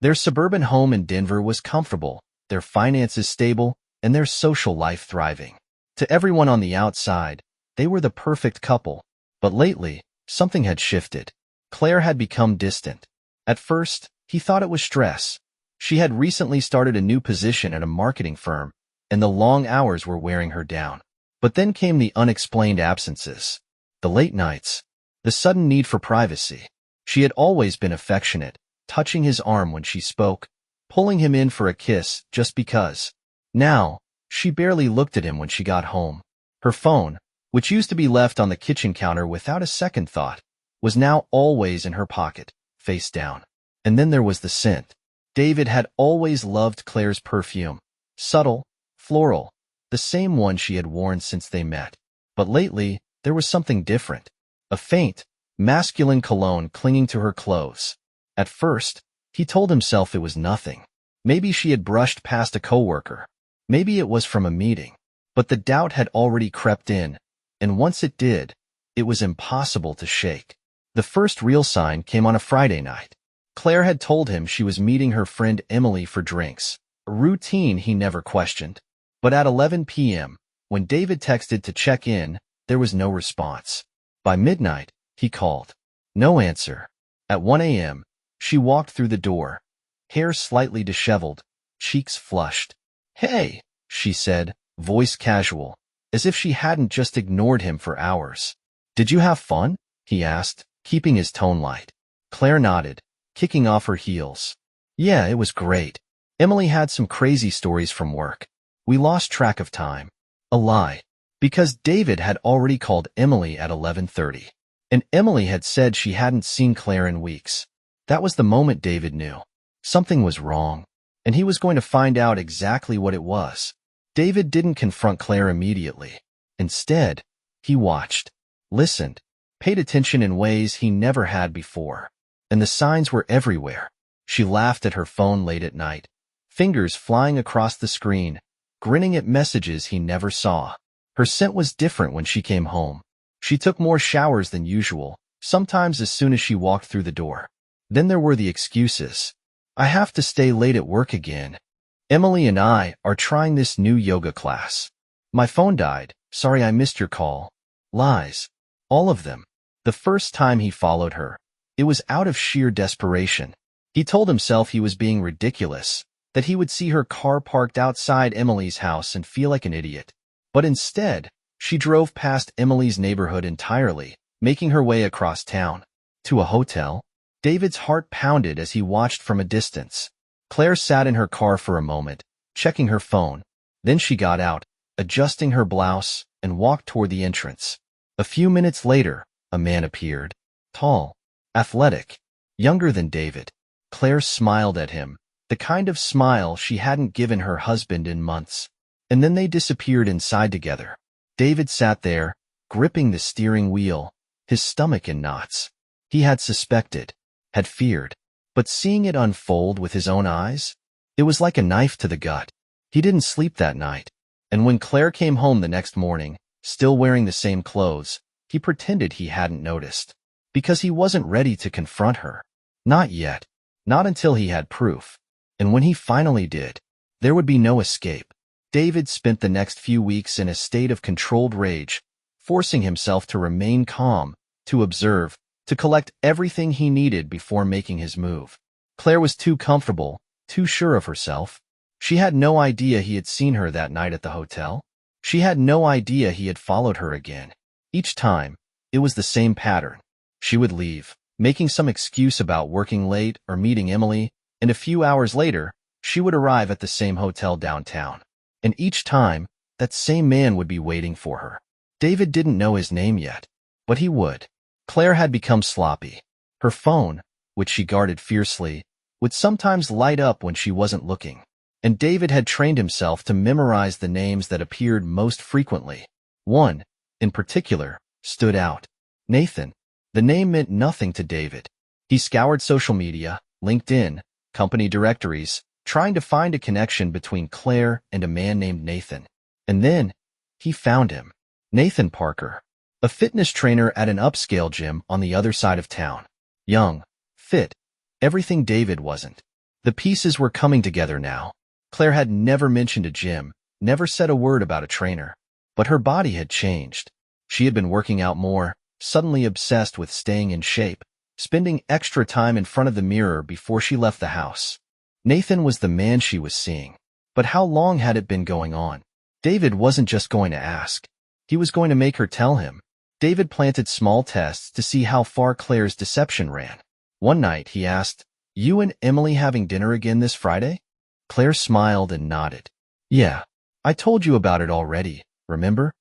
Their suburban home in Denver was comfortable, their finances stable, and their social life thriving. To everyone on the outside, they were the perfect couple. But lately, something had shifted. Claire had become distant. At first, he thought it was stress. She had recently started a new position at a marketing firm, and the long hours were wearing her down. But then came the unexplained absences, the late nights, the sudden need for privacy. She had always been affectionate, touching his arm when she spoke, pulling him in for a kiss just because. Now, she barely looked at him when she got home. Her phone, which used to be left on the kitchen counter without a second thought, was now always in her pocket, face down. And then there was the scent. David had always loved Claire's perfume. Subtle, floral, the same one she had worn since they met. But lately, there was something different. A faint, masculine cologne clinging to her clothes. At first, he told himself it was nothing. Maybe she had brushed past a coworker. Maybe it was from a meeting. But the doubt had already crept in, and once it did, it was impossible to shake. The first real sign came on a Friday night. Claire had told him she was meeting her friend Emily for drinks, a routine he never questioned. But at 11 p.m., when David texted to check in, there was no response. By midnight, he called. No answer. At 1 a.m., she walked through the door, hair slightly disheveled, cheeks flushed. "Hey," she said, voice casual, as if she hadn't just ignored him for hours. "Did you have fun?" he asked, keeping his tone light. Claire nodded, kicking off her heels. "Yeah, it was great. Emily had some crazy stories from work. We lost track of time." A lie. Because David had already called Emily at 11:30, and Emily had said she hadn't seen Claire in weeks. That was the moment David knew. Something was wrong, and he was going to find out exactly what it was. David didn't confront Claire immediately. Instead, he watched, listened, paid attention in ways he never had before. And the signs were everywhere. She laughed at her phone late at night, fingers flying across the screen, grinning at messages he never saw. Her scent was different when she came home. She took more showers than usual, sometimes as soon as she walked through the door. Then there were the excuses. "I have to stay late at work again. Emily and I are trying this new yoga class. My phone died. Sorry I missed your call." Lies. All of them. The first time he followed her, it was out of sheer desperation. He told himself he was being ridiculous, that he would see her car parked outside Emily's house and feel like an idiot. But instead, she drove past Emily's neighborhood entirely, making her way across town. To a hotel. David's heart pounded as he watched from a distance. Claire sat in her car for a moment, checking her phone. Then she got out, adjusting her blouse, and walked toward the entrance. A few minutes later, a man appeared. Tall, athletic, younger than David. Claire smiled at him, the kind of smile she hadn't given her husband in months. And then they disappeared inside together. David sat there, gripping the steering wheel, his stomach in knots. He had suspected, had feared, but seeing it unfold with his own eyes, it was like a knife to the gut. He didn't sleep that night, and when Claire came home the next morning, still wearing the same clothes, he pretended he hadn't noticed, because he wasn't ready to confront her. Not yet. Not until he had proof. And when he finally did, there would be no escape. David spent the next few weeks in a state of controlled rage, forcing himself to remain calm, to observe, to collect everything he needed before making his move. Claire was too comfortable, too sure of herself. She had no idea he had seen her that night at the hotel. She had no idea he had followed her again. Each time, it was the same pattern. She would leave, making some excuse about working late or meeting Emily, and a few hours later, she would arrive at the same hotel downtown. And each time, that same man would be waiting for her. David didn't know his name yet, but he would. Claire had become sloppy. Her phone, which she guarded fiercely, would sometimes light up when she wasn't looking. And David had trained himself to memorize the names that appeared most frequently. One, in particular, stood out. Nathan. The name meant nothing to David. He scoured social media, LinkedIn, company directories, trying to find a connection between Claire and a man named Nathan. And then, he found him. Nathan Parker, a fitness trainer at an upscale gym on the other side of town. Young, fit, everything David wasn't. The pieces were coming together now. Claire had never mentioned a gym, never said a word about a trainer. But her body had changed. She had been working out more, suddenly obsessed with staying in shape, spending extra time in front of the mirror before she left the house. Nathan was the man she was seeing. But how long had it been going on? David wasn't just going to ask. He was going to make her tell him. David planted small tests to see how far Claire's deception ran. One night, he asked, "You and Emily having dinner again this Friday?" Claire smiled and nodded. "Yeah, I told you about it already, remember?"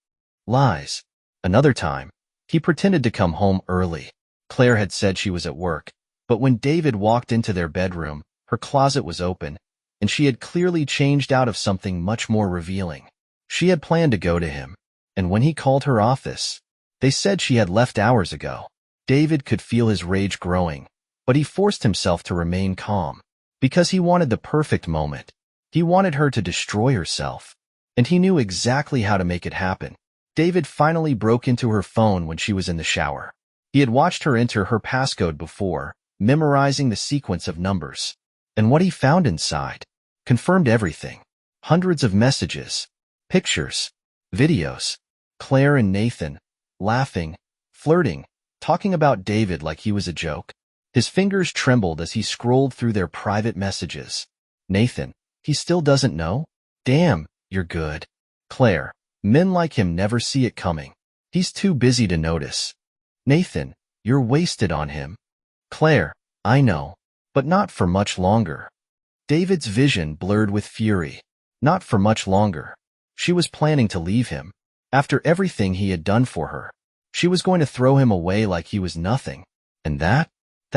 Lies. Another time, he pretended to come home early. Claire had said she was at work, but when David walked into their bedroom, her closet was open, and she had clearly changed out of something much more revealing. She had planned to go to him, and when he called her office, they said she had left hours ago. David could feel his rage growing, but he forced himself to remain calm, because he wanted the perfect moment. He wanted her to destroy herself, and he knew exactly how to make it happen. David finally broke into her phone when she was in the shower. He had watched her enter her passcode before, memorizing the sequence of numbers. And what he found inside confirmed everything. Hundreds of messages, pictures, videos. Claire and Nathan, laughing, flirting, talking about David like he was a joke. His fingers trembled as he scrolled through their private messages. Nathan, he still doesn't know? Damn, you're good. Claire, men like him never see it coming. He's too busy to notice. Nathan, you're wasted on him. Claire, I know, but not for much longer. David's vision blurred with fury. Not for much longer. She was planning to leave him. After everything he had done for her, she was going to throw him away like he was nothing. And that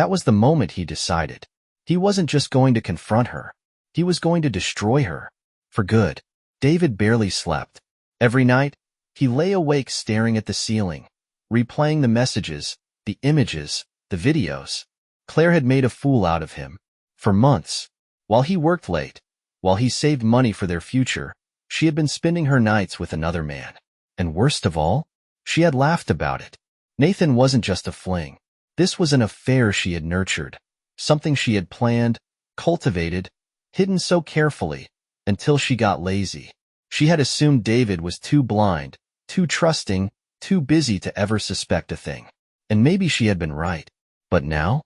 was the moment he decided. He wasn't just going to confront her. He was going to destroy her. For good. David barely slept. Every night, he lay awake staring at the ceiling, replaying the messages, the images, the videos. Claire had made a fool out of him. For months, while he worked late, while he saved money for their future, she had been spending her nights with another man. And worst of all, she had laughed about it. Nathan wasn't just a fling. This was an affair she had nurtured, something she had planned, cultivated, hidden so carefully, until she got lazy. She had assumed David was too blind, too trusting, too busy to ever suspect a thing. And maybe she had been right. But now,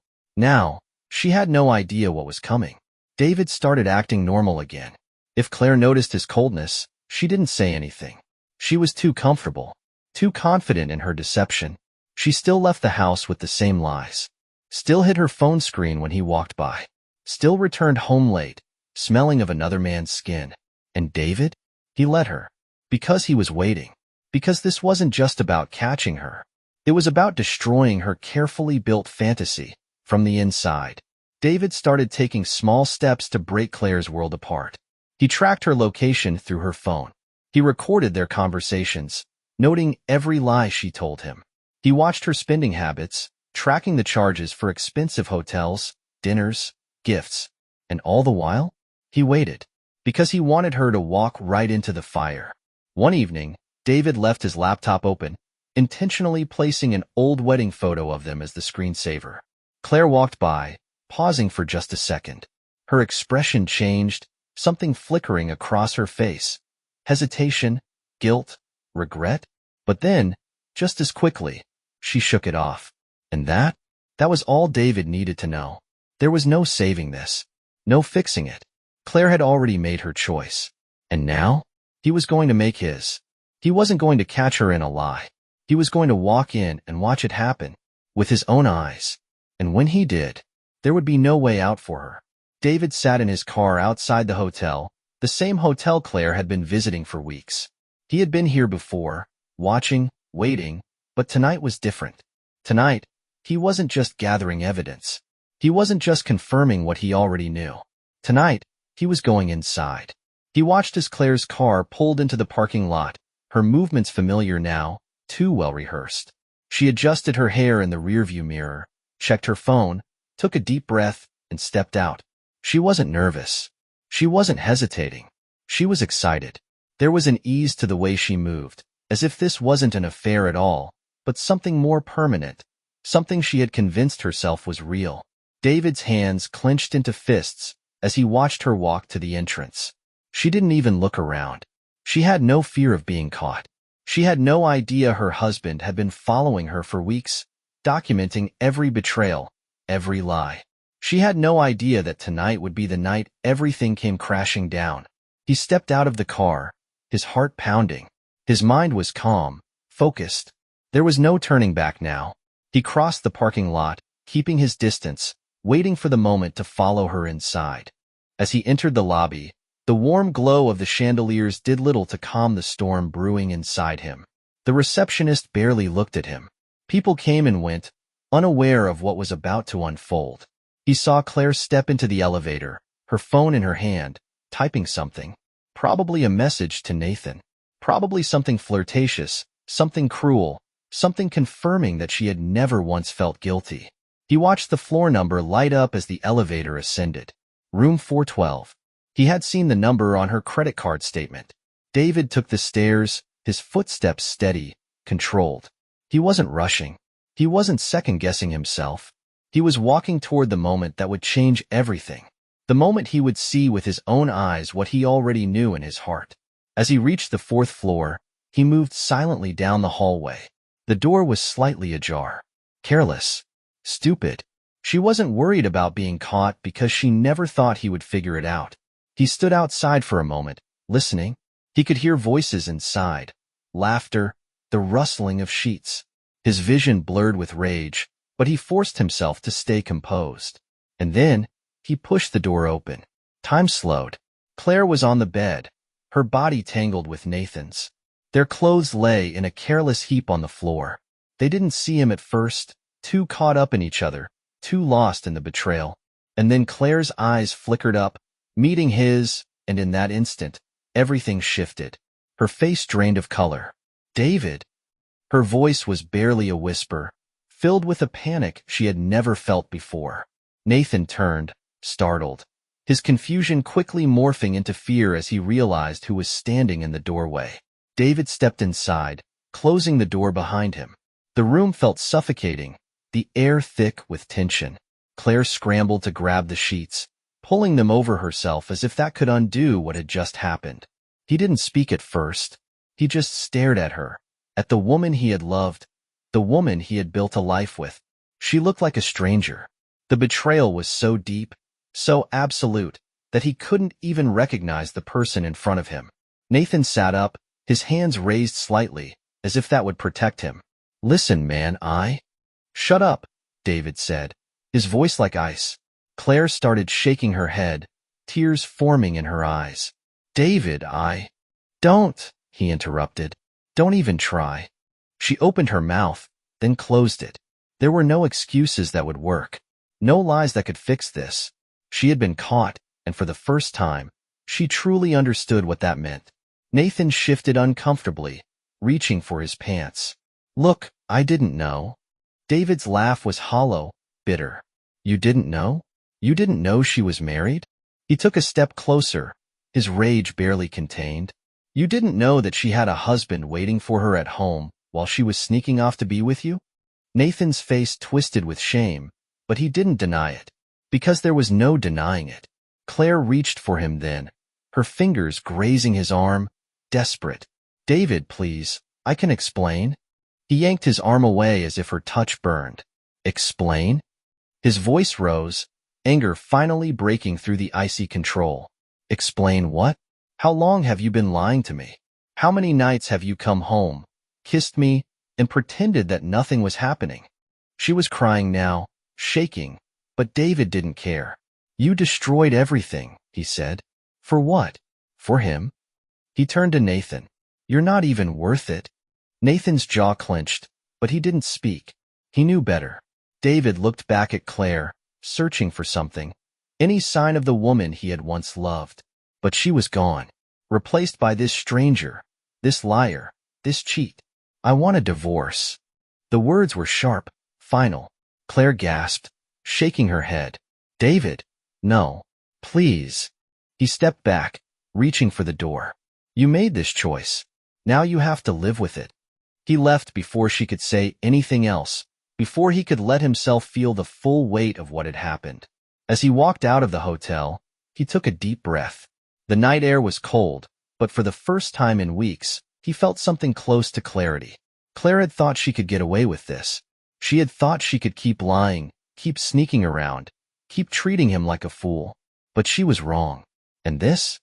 she had no idea what was coming. David started acting normal again. If Claire noticed his coldness, she didn't say anything. She was too comfortable, too confident in her deception. She still left the house with the same lies. Still hit her phone screen when he walked by. Still returned home late, smelling of another man's skin. And David? He let her. Because he was waiting. Because this wasn't just about catching her. It was about destroying her carefully built fantasy from the inside. David started taking small steps to break Claire's world apart. He tracked her location through her phone. He recorded their conversations, noting every lie she told him. He watched her spending habits, tracking the charges for expensive hotels, dinners, gifts. And all the while, he waited. Because he wanted her to walk right into the fire. One evening, David left his laptop open, intentionally placing an old wedding photo of them as the screensaver. Claire walked by, pausing for just a second. Her expression changed, something flickering across her face. Hesitation, guilt, regret. But then, just as quickly, she shook it off. And that was all David needed to know. There was no saving this. No fixing it. Claire had already made her choice. And now, he was going to make his. He wasn't going to catch her in a lie. He was going to walk in and watch it happen, with his own eyes. And when he did, there would be no way out for her. David sat in his car outside the hotel, the same hotel Claire had been visiting for weeks. He had been here before, watching, waiting, but tonight was different. Tonight, he wasn't just gathering evidence. He wasn't just confirming what he already knew. Tonight, he was going inside. He watched as Claire's car pulled into the parking lot, her movements familiar now, too well rehearsed. She adjusted her hair in the rearview mirror, checked her phone, took a deep breath, and stepped out. She wasn't nervous. She wasn't hesitating. She was excited. There was an ease to the way she moved, as if this wasn't an affair at all, but something more permanent, something she had convinced herself was real. David's hands clenched into fists, as he watched her walk to the entrance. She didn't even look around. She had no fear of being caught. She had no idea her husband had been following her for weeks, documenting every betrayal, every lie. She had no idea that tonight would be the night everything came crashing down. He stepped out of the car, his heart pounding. His mind was calm, focused. There was no turning back now. He crossed the parking lot, keeping his distance, waiting for the moment to follow her inside. As he entered the lobby, the warm glow of the chandeliers did little to calm the storm brewing inside him. The receptionist barely looked at him. People came and went, unaware of what was about to unfold. He saw Claire step into the elevator, her phone in her hand, typing something. Probably a message to Nathan. Probably something flirtatious, something cruel, something confirming that she had never once felt guilty. He watched the floor number light up as the elevator ascended. Room 412. He had seen the number on her credit card statement. David took the stairs, his footsteps steady, controlled. He wasn't rushing. He wasn't second-guessing himself. He was walking toward the moment that would change everything. The moment he would see with his own eyes what he already knew in his heart. As he reached the 4th floor, he moved silently down the hallway. The door was slightly ajar. Careless. Stupid. She wasn't worried about being caught because she never thought he would figure it out. He stood outside for a moment, listening. He could hear voices inside, laughter, the rustling of sheets. His vision blurred with rage, but he forced himself to stay composed. And then, he pushed the door open. Time slowed. Claire was on the bed, her body tangled with Nathan's. Their clothes lay in a careless heap on the floor. They didn't see him at first, too caught up in each other, too lost in the betrayal. And then Claire's eyes flickered up, meeting his, and in that instant, everything shifted. Her face drained of color. David. Her voice was barely a whisper, filled with a panic she had never felt before. Nathan turned, startled, his confusion quickly morphing into fear as he realized who was standing in the doorway. David stepped inside, closing the door behind him. The room felt suffocating, the air thick with tension. Claire scrambled to grab the sheets, pulling them over herself as if that could undo what had just happened. He didn't speak at first. He just stared at her, at the woman he had loved, the woman he had built a life with. She looked like a stranger. The betrayal was so deep, so absolute, that he couldn't even recognize the person in front of him. Nathan sat up, his hands raised slightly, as if that would protect him. Listen, man, Shut up, David said, his voice like ice. Claire started shaking her head, tears forming in her eyes. David, Don't, he interrupted. Don't even try. She opened her mouth, then closed it. There were no excuses that would work. No lies that could fix this. She had been caught, and for the first time, she truly understood what that meant. Nathan shifted uncomfortably, reaching for his pants. Look, I didn't know. David's laugh was hollow, bitter. You didn't know? You didn't know she was married? He took a step closer, his rage barely contained. You didn't know that she had a husband waiting for her at home while she was sneaking off to be with you? Nathan's face twisted with shame, but he didn't deny it, because there was no denying it. Claire reached for him then, her fingers grazing his arm, desperate. David, please, I can explain. He yanked his arm away as if her touch burned. Explain? His voice rose, anger finally breaking through the icy control. Explain what? How long have you been lying to me? How many nights have you come home, kissed me, and pretended that nothing was happening? She was crying now, shaking, but David didn't care. You destroyed everything, he said. For what? For him? He turned to Nathan. You're not even worth it. Nathan's jaw clenched, but he didn't speak. He knew better. David looked back at Claire, searching for something, any sign of the woman he had once loved. But she was gone, replaced by this stranger, this liar, this cheat. I want a divorce. The words were sharp, final. Claire gasped, shaking her head. David, no, please. He stepped back, reaching for the door. You made this choice. Now you have to live with it. He left before she could say anything else, before he could let himself feel the full weight of what had happened. As he walked out of the hotel, He took a deep breath. The night air was cold, but for the first time in weeks, he felt something close to clarity. Claire had thought she could get away with this. She had thought she could keep lying, keep sneaking around, keep treating him like a fool. But she was wrong. And this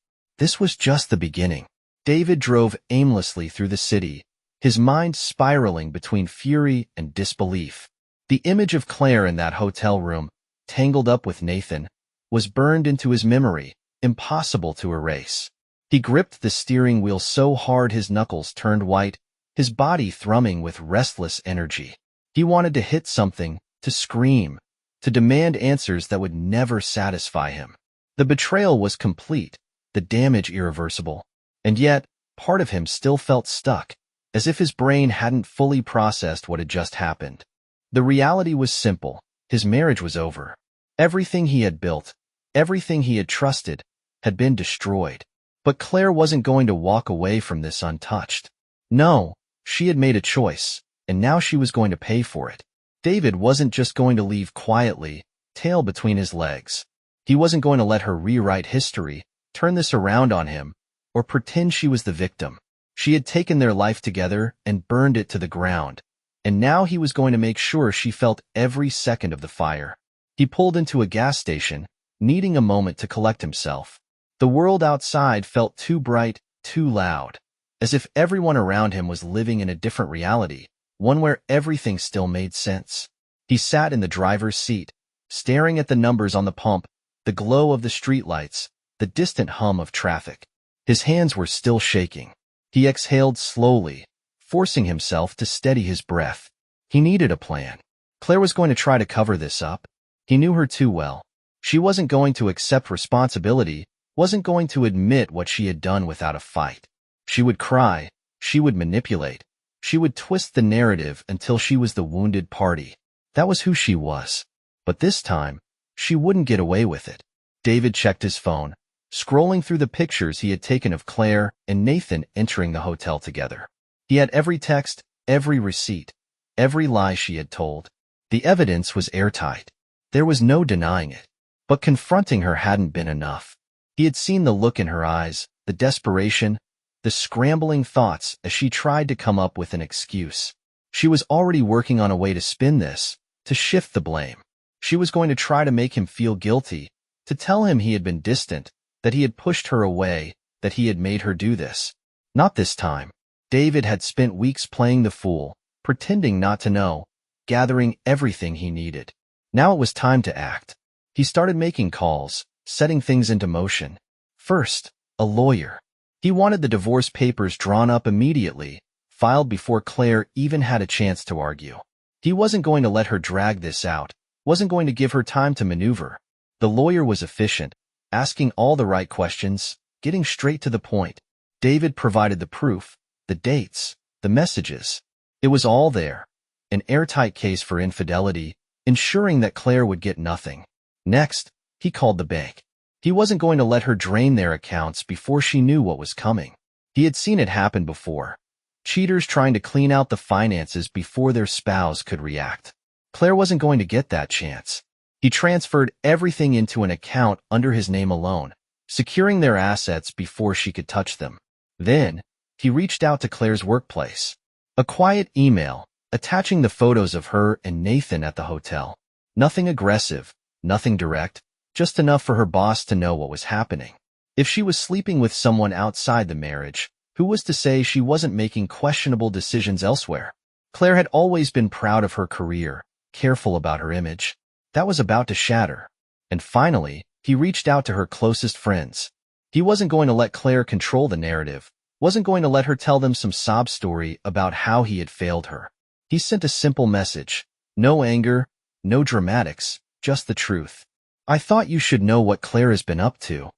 was just the beginning. David drove aimlessly through the city, his mind spiraling between fury and disbelief. The image of Claire in that hotel room, tangled up with Nathan, was burned into his memory, impossible to erase. He gripped the steering wheel so hard his knuckles turned white, his body thrumming with restless energy. He wanted to hit something, to scream, to demand answers that would never satisfy him. The betrayal was complete, the damage irreversible. And yet, part of him still felt stuck, as if his brain hadn't fully processed what had just happened. The reality was simple. His marriage was over. Everything he had built, everything he had trusted, had been destroyed. But Claire wasn't going to walk away from this untouched. No, she had made a choice, and now she was going to pay for it. David wasn't just going to leave quietly, tail between his legs. He wasn't going to let her rewrite history, turn this around on him, or pretend she was the victim. She had taken their life together and burned it to the ground, and now he was going to make sure she felt every second of the fire. He pulled into a gas station, needing a moment to collect himself. The world outside felt too bright, too loud, as if everyone around him was living in a different reality, one where everything still made sense. He sat in the driver's seat, staring at the numbers on the pump, the glow of the streetlights, the distant hum of traffic. His hands were still shaking. He exhaled slowly, forcing himself to steady his breath. He needed a plan. Claire was going to try to cover this up. He knew her too well. She wasn't going to accept responsibility, wasn't going to admit what she had done without a fight. She would cry, she would manipulate, she would twist the narrative until she was the wounded party. That was who she was. But this time, she wouldn't get away with it. David checked his phone, scrolling through the pictures he had taken of Claire and Nathan entering the hotel together. He had every text, every receipt, every lie she had told. The evidence was airtight. There was no denying it. But confronting her hadn't been enough. He had seen the look in her eyes, the desperation, the scrambling thoughts as she tried to come up with an excuse. She was already working on a way to spin this, to shift the blame. She was going to try to make him feel guilty, to tell him he had been distant, that he had pushed her away, that he had made her do this. Not this time. David had spent weeks playing the fool, pretending not to know, gathering everything he needed. Now it was time to act. He started making calls, setting things into motion. First, a lawyer. He wanted the divorce papers drawn up immediately, filed before Claire even had a chance to argue. He wasn't going to let her drag this out, wasn't going to give her time to maneuver. The lawyer was efficient, asking all the right questions, getting straight to the point. David provided the proof, the dates, the messages. It was all there. An airtight case for infidelity, ensuring that Claire would get nothing. Next, he called the bank. He wasn't going to let her drain their accounts before she knew what was coming. He had seen it happen before. Cheaters trying to clean out the finances before their spouse could react. Claire wasn't going to get that chance. He transferred everything into an account under his name alone, securing their assets before she could touch them. Then, he reached out to Claire's workplace. A quiet email, attaching the photos of her and Nathan at the hotel. Nothing aggressive, nothing direct, just enough for her boss to know what was happening. If she was sleeping with someone outside the marriage, who was to say she wasn't making questionable decisions elsewhere? Claire had always been proud of her career, careful about her image. That was about to shatter. And finally, he reached out to her closest friends. He wasn't going to let Claire control the narrative, wasn't going to let her tell them some sob story about how he had failed her. He sent a simple message. No anger, no dramatics, just the truth. I thought you should know what Claire has been up to.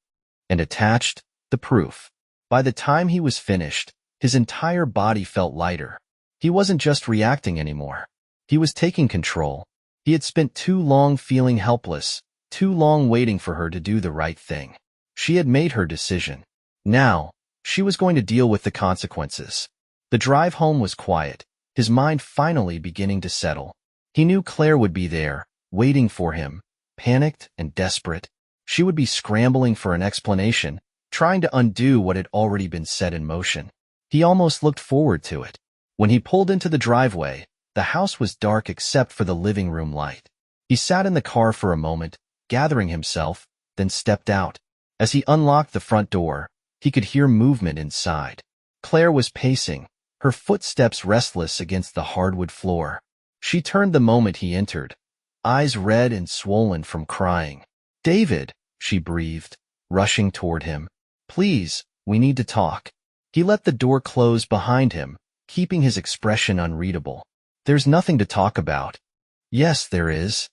And attached, the proof. By the time he was finished, his entire body felt lighter. He wasn't just reacting anymore. He was taking control. He had spent too long feeling helpless, too long waiting for her to do the right thing. She had made her decision. Now, she was going to deal with the consequences. The drive home was quiet, his mind finally beginning to settle. He knew Claire would be there, waiting for him, panicked and desperate. She would be scrambling for an explanation, trying to undo what had already been set in motion. He almost looked forward to it. When he pulled into the driveway, the house was dark except for the living room light. He sat in the car for a moment, gathering himself, then stepped out. As he unlocked the front door, he could hear movement inside. Claire was pacing, her footsteps restless against the hardwood floor. She turned the moment he entered, eyes red and swollen from crying. "David," she breathed, rushing toward him. "Please, we need to talk." He let the door close behind him, keeping his expression unreadable. "There's nothing to talk about." "Yes, there is."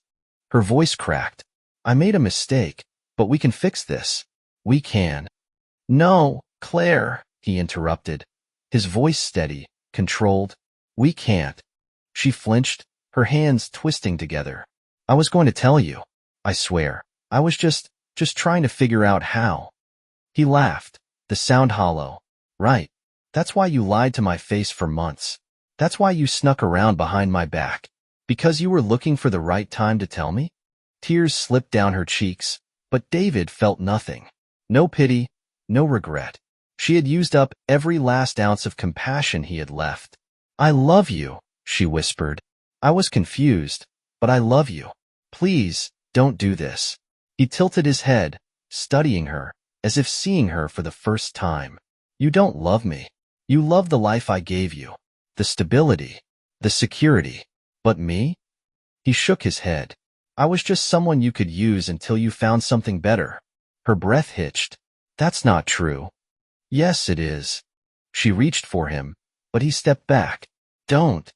Her voice cracked. "I made a mistake, but we can fix this. We can." "No, Claire," he interrupted, his voice steady, controlled. "We can't." She flinched, her hands twisting together. "I was going to tell you. I swear. I was just trying to figure out how." He laughed, the sound hollow. "Right. That's why you lied to my face for months. That's why you snuck around behind my back. Because you were looking for the right time to tell me?" Tears slipped down her cheeks, but David felt nothing. No pity, no regret. She had used up every last ounce of compassion he had left. "I love you," she whispered. "I was confused, but I love you. Please, don't do this." He tilted his head, studying her, as if seeing her for the first time. "You don't love me. You love the life I gave you, the stability, the security. But me?" He shook his head. "I was just someone you could use until you found something better." Her breath hitched. "That's not true." "Yes, it is." She reached for him, but he stepped back. "Don't."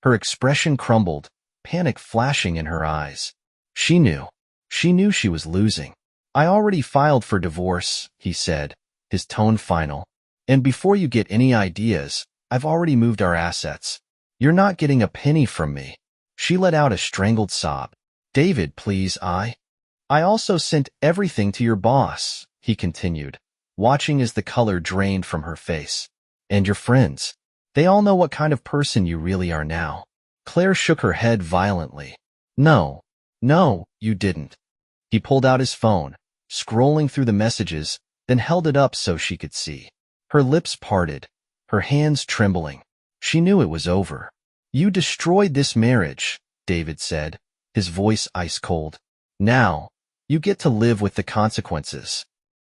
Her expression crumbled, panic flashing in her eyes. She knew. She knew she was losing. "I already filed for divorce," he said, his tone final. "And before you get any ideas, I've already moved our assets. You're not getting a penny from me." She let out a strangled sob. "David, please, I also sent everything to your boss," he continued, watching as the color drained from her face. "And your friends. They all know what kind of person you really are now." Claire shook her head violently. No, you didn't." He pulled out his phone, scrolling through the messages, then held it up so she could see. Her lips parted, her hands trembling. She knew it was over. "You destroyed this marriage," David said, his voice ice cold. "Now, you get to live with the consequences."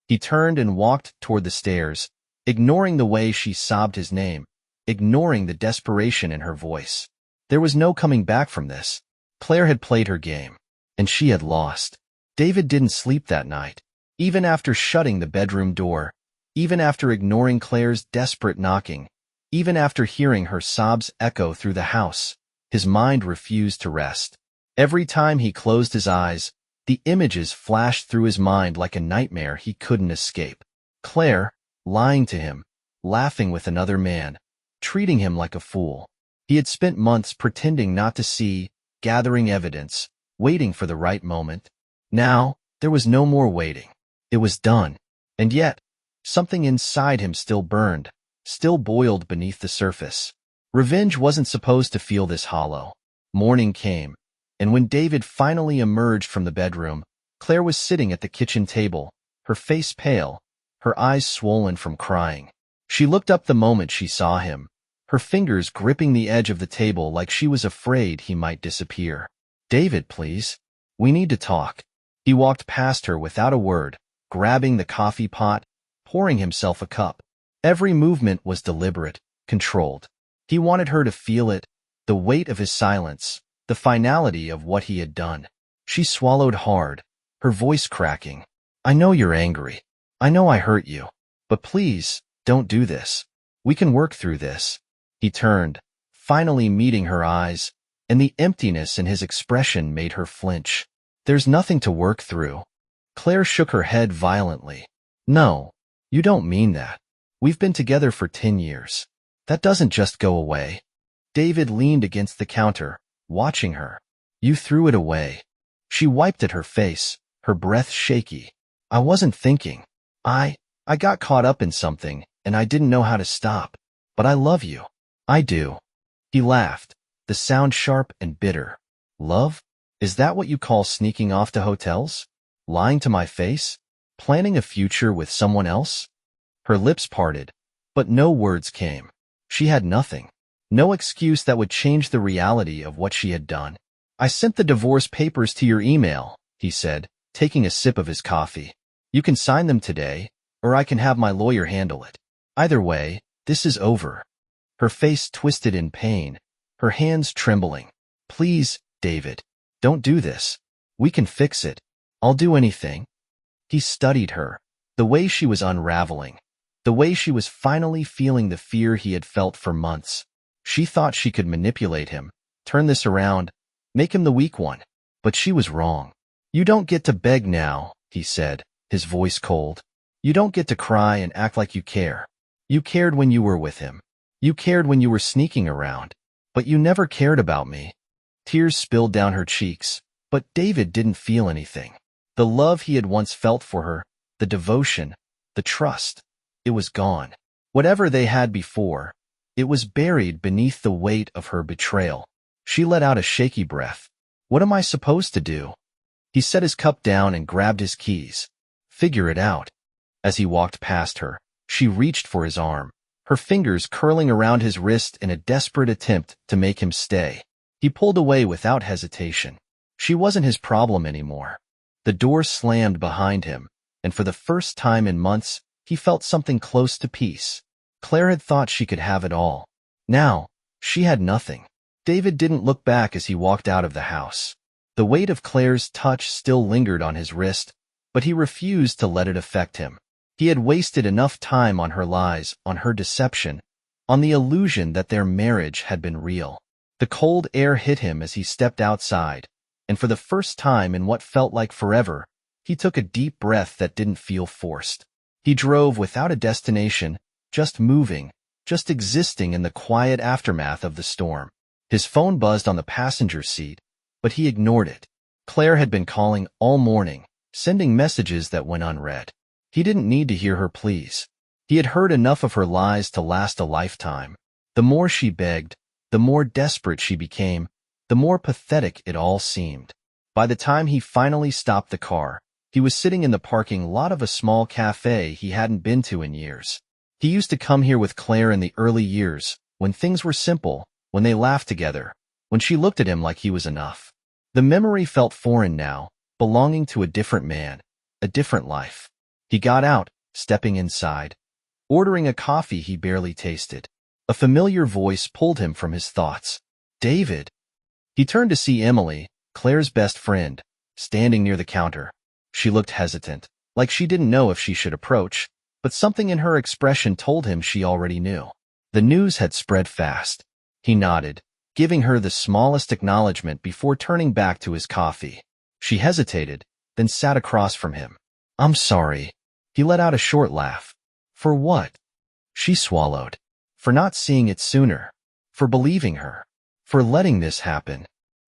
He turned and walked toward the stairs, ignoring the way she sobbed his name, ignoring the desperation in her voice. There was no coming back from this. Claire had played her game, and she had lost. David didn't sleep that night. Even after shutting the bedroom door, even after ignoring Claire's desperate knocking, even after hearing her sobs echo through the house, his mind refused to rest. Every time he closed his eyes, the images flashed through his mind like a nightmare he couldn't escape. Claire, lying to him, laughing with another man, treating him like a fool. He had spent months pretending not to see, gathering evidence, waiting for the right moment. Now, there was no more waiting. It was done. And yet, something inside him still burned, still boiled beneath the surface. Revenge wasn't supposed to feel this hollow. Morning came, and when David finally emerged from the bedroom, Claire was sitting at the kitchen table, her face pale, her eyes swollen from crying. She looked up the moment she saw him, her fingers gripping the edge of the table like she was afraid he might disappear. "David, please. We need to talk." He walked past her without a word, grabbing the coffee pot, pouring himself a cup. Every movement was deliberate, controlled. He wanted her to feel it, the weight of his silence, the finality of what he had done. She swallowed hard, her voice cracking. "I know you're angry. I know I hurt you. But please, don't do this. We can work through this." He turned, finally meeting her eyes, and the emptiness in his expression made her flinch. "There's nothing to work through." Claire shook her head violently. "No, you don't mean that. We've been together for 10 years. That doesn't just go away." David leaned against the counter, watching her. "You threw it away." She wiped at her face, her breath shaky. "I wasn't thinking. I got caught up in something, and I didn't know how to stop. But I love you. I do." He laughed, the sound sharp and bitter. "Love? Is that what you call sneaking off to hotels?" Lying to my face? Planning a future with someone else? Her lips parted, but no words came. She had nothing. No excuse that would change the reality of what she had done. I sent the divorce papers to your email, he said, taking a sip of his coffee. You can sign them today, or I can have my lawyer handle it. Either way, this is over. Her face twisted in pain, her hands trembling. Please, David, don't do this. We can fix it. I'll do anything. He studied her, the way she was unraveling, the way she was finally feeling the fear he had felt for months. She thought she could manipulate him, turn this around, make him the weak one. But she was wrong. You don't get to beg now, he said, his voice cold. You don't get to cry and act like you care. You cared when you were with him. You cared when you were sneaking around. But you never cared about me. Tears spilled down her cheeks, but David didn't feel anything. The love he had once felt for her, the devotion, the trust, it was gone. Whatever they had before, it was buried beneath the weight of her betrayal. She let out a shaky breath. What am I supposed to do? He set his cup down and grabbed his keys. Figure it out. As he walked past her, she reached for his arm, her fingers curling around his wrist in a desperate attempt to make him stay. He pulled away without hesitation. She wasn't his problem anymore. The door slammed behind him, and for the first time in months, he felt something close to peace. Claire had thought she could have it all. Now, she had nothing. David didn't look back as he walked out of the house. The weight of Claire's touch still lingered on his wrist, but he refused to let it affect him. He had wasted enough time on her lies, on her deception, on the illusion that their marriage had been real. The cold air hit him as he stepped outside, and for the first time in what felt like forever, he took a deep breath that didn't feel forced. He drove without a destination, just moving, just existing in the quiet aftermath of the storm. His phone buzzed on the passenger seat, but he ignored it. Claire had been calling all morning, sending messages that went unread. He didn't need to hear her pleas. He had heard enough of her lies to last a lifetime. The more she begged, the more desperate she became, the more pathetic it all seemed. By the time he finally stopped the car, he was sitting in the parking lot of a small cafe he hadn't been to in years. He used to come here with Claire in the early years, when things were simple, when they laughed together, when she looked at him like he was enough. The memory felt foreign now, belonging to a different man, a different life. He got out, stepping inside, ordering a coffee he barely tasted. A familiar voice pulled him from his thoughts. David. He turned to see Emily, Claire's best friend, standing near the counter. She looked hesitant, like she didn't know if she should approach, but something in her expression told him she already knew. The news had spread fast. He nodded, giving her the smallest acknowledgement before turning back to his coffee. She hesitated, then sat across from him. I'm sorry. He let out a short laugh. For what? She swallowed. For not seeing it sooner. For believing her. For letting this happen.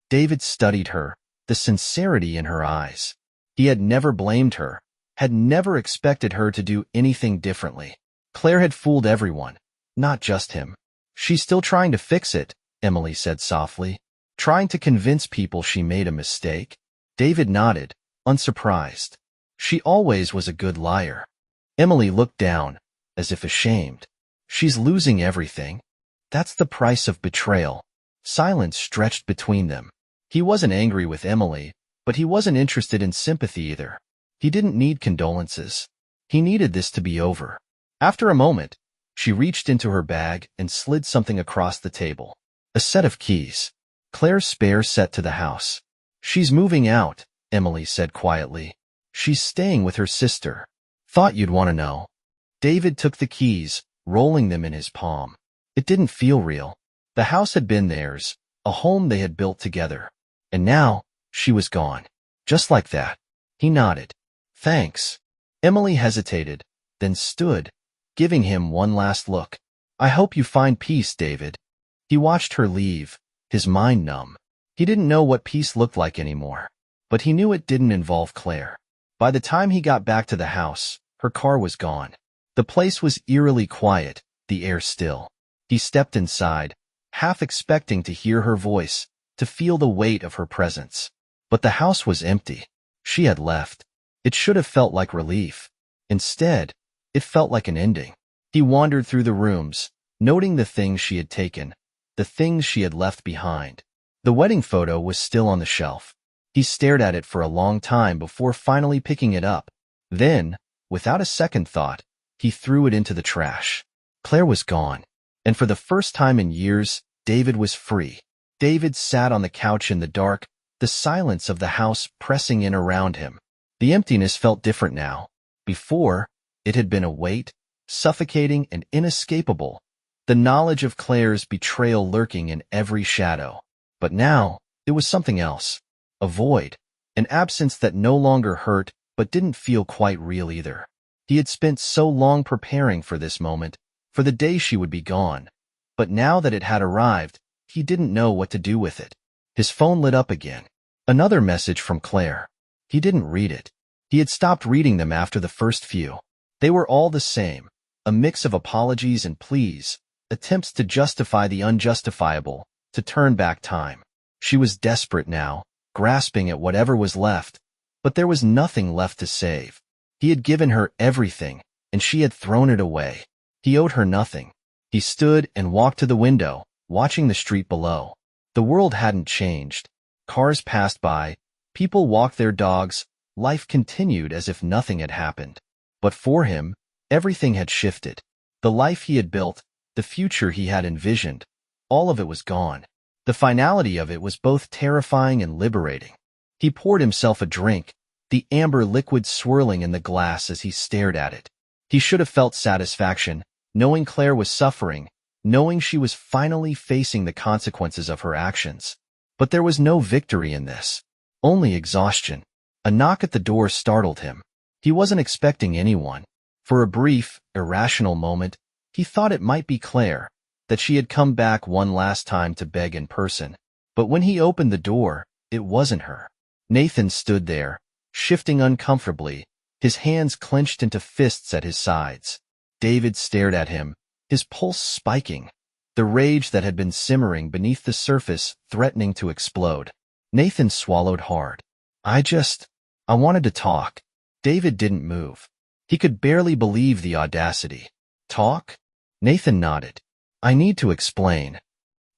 David studied her, the sincerity in her eyes. He had never blamed her, had never expected her to do anything differently. Claire had fooled everyone, not just him. She's still trying to fix it, Emily said softly. Trying to convince people she made a mistake. David nodded, unsurprised. She always was a good liar. Emily looked down, as if ashamed. She's losing everything. That's the price of betrayal. Silence stretched between them. He wasn't angry with Emily, but he wasn't interested in sympathy either. He didn't need condolences. He needed this to be over. After a moment, she reached into her bag and slid something across the table. A set of keys. Claire's spare set to the house. She's moving out, Emily said quietly. She's staying with her sister. Thought you'd want to know. David took the keys, rolling them in his palm. It didn't feel real. The house had been theirs, a home they had built together. And now, she was gone. Just like that. He nodded. Thanks. Emily hesitated, then stood, giving him one last look. I hope you find peace, David. He watched her leave, his mind numb. He didn't know what peace looked like anymore, but he knew it didn't involve Claire. By the time he got back to the house, her car was gone. The place was eerily quiet, the air still. He stepped inside, half expecting to hear her voice, to feel the weight of her presence. But the house was empty. She had left. It should have felt like relief. Instead, it felt like an ending. He wandered through the rooms, noting the things she had taken, the things she had left behind. The wedding photo was still on the shelf. He stared at it for a long time before finally picking it up. Then, without a second thought, he threw it into the trash. Claire was gone, and for the first time in years, David was free. David sat on the couch in the dark, the silence of the house pressing in around him. The emptiness felt different now. Before, it had been a weight, suffocating and inescapable, the knowledge of Claire's betrayal lurking in every shadow. But now, it was something else. A void, an absence that no longer hurt but didn't feel quite real either. He had spent so long preparing for this moment, for the day she would be gone. But now that it had arrived, he didn't know what to do with it. His phone lit up again. Another message from Claire. He didn't read it. He had stopped reading them after the first few. They were all the same, a mix of apologies and pleas, attempts to justify the unjustifiable, to turn back time. She was desperate now, grasping at whatever was left, but there was nothing left to save. He had given her everything, and she had thrown it away. He owed her nothing. He stood and walked to the window, watching the street below. The world hadn't changed. Cars passed by, people walked their dogs, life continued as if nothing had happened. But for him, everything had shifted. The life he had built, the future he had envisioned, all of it was gone. The finality of it was both terrifying and liberating. He poured himself a drink, the amber liquid swirling in the glass as he stared at it. He should have felt satisfaction, knowing Claire was suffering, knowing she was finally facing the consequences of her actions. But there was no victory in this, only exhaustion. A knock at the door startled him. He wasn't expecting anyone. For a brief, irrational moment, he thought it might be Claire, that she had come back one last time to beg in person. But when he opened the door, it wasn't her. Nathan stood there, shifting uncomfortably, his hands clenched into fists at his sides. David stared at him, his pulse spiking, the rage that had been simmering beneath the surface threatening to explode. Nathan swallowed hard. I wanted to talk. David didn't move. He could barely believe the audacity. Talk? Nathan nodded. I need to explain.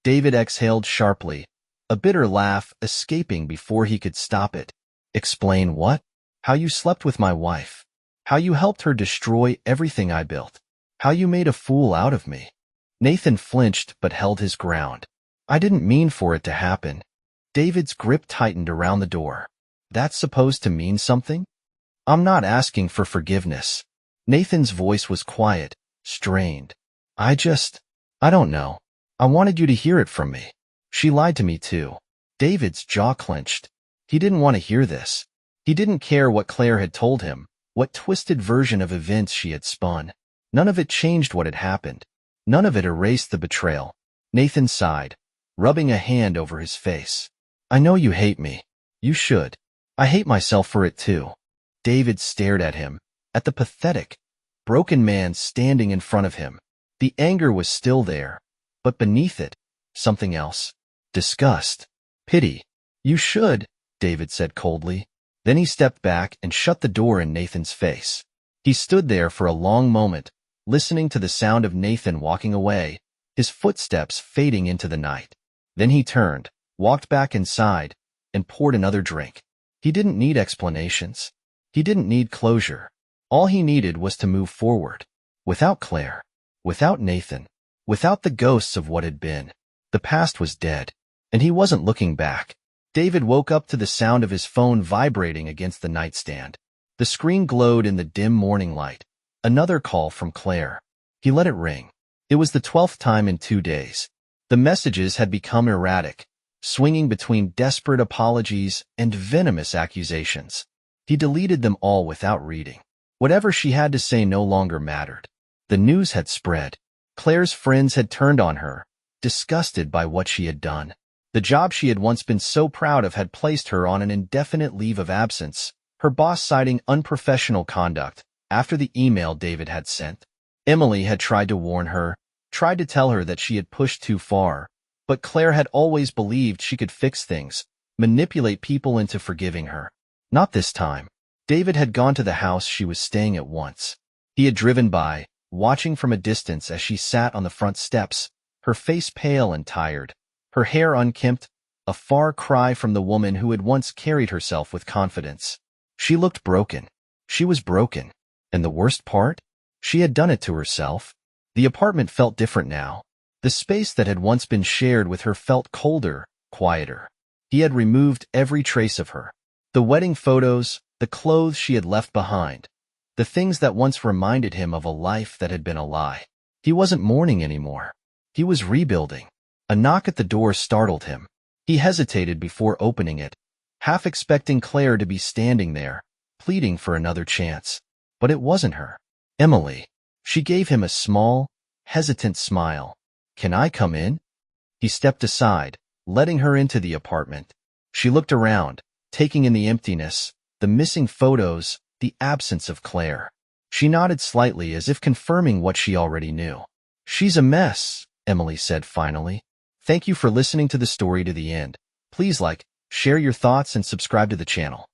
David exhaled sharply, a bitter laugh escaping before he could stop it. Explain what? How you slept with my wife. How you helped her destroy everything I built. How you made a fool out of me. Nathan flinched but held his ground. I didn't mean for it to happen. David's grip tightened around the door. That's supposed to mean something? I'm not asking for forgiveness. Nathan's voice was quiet, strained. I don't know. I wanted you to hear it from me. She lied to me too. David's jaw clenched. He didn't want to hear this. He didn't care what Claire had told him, what twisted version of events she had spun. None of it changed what had happened. None of it erased the betrayal. Nathan sighed, rubbing a hand over his face. I know you hate me. You should. I hate myself for it too. David stared at him, at the pathetic, broken man standing in front of him. The anger was still there, but beneath it, something else. Disgust. Pity. You should, David said coldly. Then he stepped back and shut the door in Nathan's face. He stood there for a long moment, listening to the sound of Nathan walking away, his footsteps fading into the night. Then he turned, walked back inside, and poured another drink. He didn't need explanations. He didn't need closure. All he needed was to move forward. Without Claire. Without Nathan. Without the ghosts of what had been. The past was dead, and he wasn't looking back. David woke up to the sound of his phone vibrating against the nightstand. The screen glowed in the dim morning light. Another call from Claire. He let it ring. It was the 12th time in 2 days. The messages had become erratic, swinging between desperate apologies and venomous accusations. He deleted them all without reading. Whatever she had to say no longer mattered. The news had spread. Claire's friends had turned on her, disgusted by what she had done. The job she had once been so proud of had placed her on an indefinite leave of absence, her boss citing unprofessional conduct after the email David had sent. Emily had tried to warn her, tried to tell her that she had pushed too far, but Claire had always believed she could fix things, manipulate people into forgiving her. Not this time. David had gone to the house she was staying at once. He had driven by, watching from a distance as she sat on the front steps, her face pale and tired, her hair unkempt, a far cry from the woman who had once carried herself with confidence. She looked broken. She was broken. And the worst part? She had done it to herself. The apartment felt different now. The space that had once been shared with her felt colder, quieter. He had removed every trace of her. The wedding photos, the clothes she had left behind, the things that once reminded him of a life that had been a lie. He wasn't mourning anymore. He was rebuilding. A knock at the door startled him. He hesitated before opening it, half expecting Claire to be standing there, pleading for another chance. But it wasn't her. Emily. She gave him a small, hesitant smile. "Can I come in?" He stepped aside, letting her into the apartment. She looked around, taking in the emptiness, the missing photos, the absence of Claire. She nodded slightly as if confirming what she already knew. "She's a mess," Emily said finally. "Thank you for listening to the story to the end. Please like, share your thoughts and subscribe to the channel."